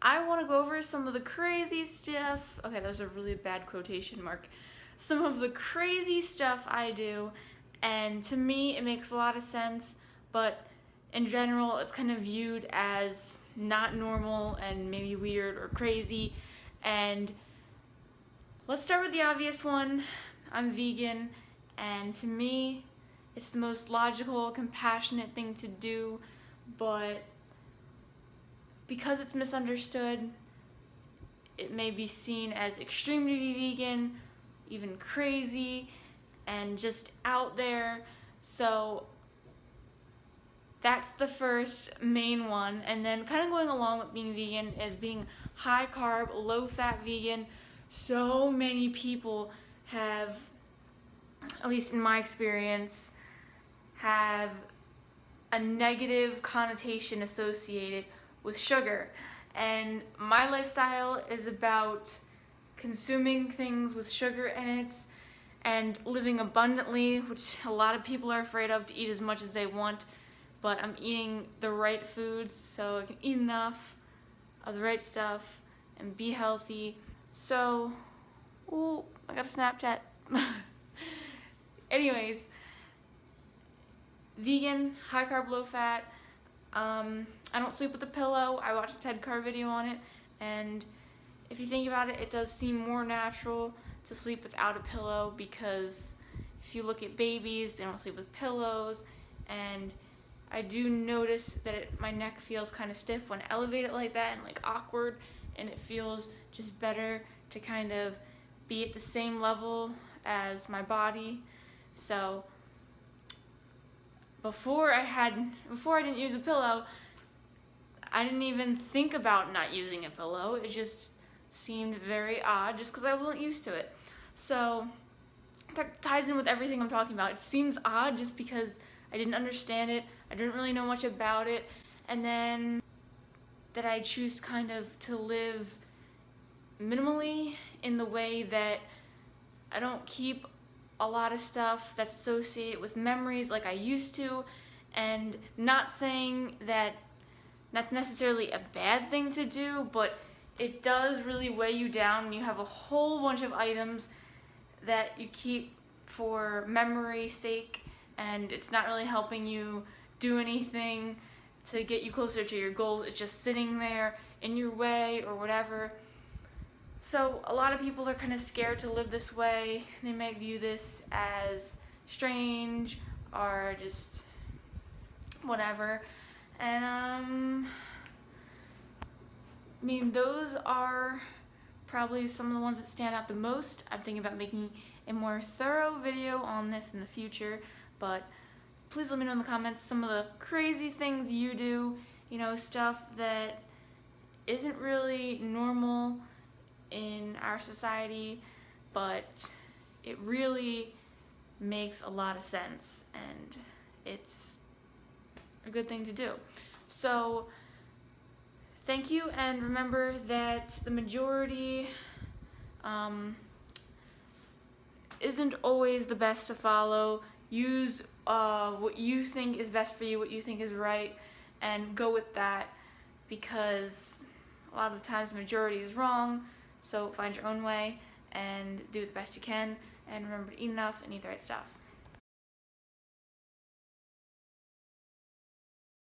I want to go over some of the crazy stuff. Okay, that was a really bad quotation mark. Some of the crazy stuff I do, and to me it makes a lot of sense, but in general it's kind of viewed as not normal and maybe weird or crazy. And let's start with the obvious one. I'm vegan, and to me it's the most logical, compassionate thing to do, but because it's misunderstood, it may be seen as extreme to be vegan, even crazy, and just out there. So that's the first main one. And then kind of going along with being vegan is being high carb, low fat vegan. So many people have, at least in my experience, have a negative connotation associated with sugar. And my lifestyle is about consuming things with sugar in it and living abundantly, which a lot of people are afraid of, to eat as much as they want. But I'm eating the right foods so I can eat enough of the right stuff and be healthy. So, ooh, I got a Snapchat. Anyways, vegan, high carb, low fat. I don't sleep with a pillow. I watched a TED Car video on it, and if you think about it, it does seem more natural to sleep without a pillow, because if you look at babies, they don't sleep with pillows, and I do notice that my neck feels kind of stiff when I elevate it like that and like awkward, and it feels just better to kind of be at the same level as my body. So before I didn't use a pillow, I didn't even think about not using a pillow. It just seemed very odd just because I wasn't used to it. So that ties in with everything I'm talking about. It seems odd just because I didn't understand it. I didn't really know much about it. And then that I choose kind of to live minimally in the way that I don't keep a lot of stuff that's associated with memories like I used to. And not saying that that's necessarily a bad thing to do, but it does really weigh you down when you have a whole bunch of items that you keep for memory's sake, and it's not really helping you do anything to get you closer to your goals. It's just sitting there in your way or whatever. So a lot of people are kind of scared to live this way. They may view this as strange or just whatever. And I mean, those are probably some of the ones that stand out the most. I'm thinking about making a more thorough video on this in the future, but please let me know in the comments some of the crazy things you do, you know, stuff that isn't really normal in our society, but it really makes a lot of sense, and it's a good thing to do. So thank you, and remember that the majority isn't always the best to follow. Use what you think is best for you, what you think is right, and go with that, because a lot of the times the majority is wrong. So find your own way and do the best you can, and remember to eat enough and eat the right stuff.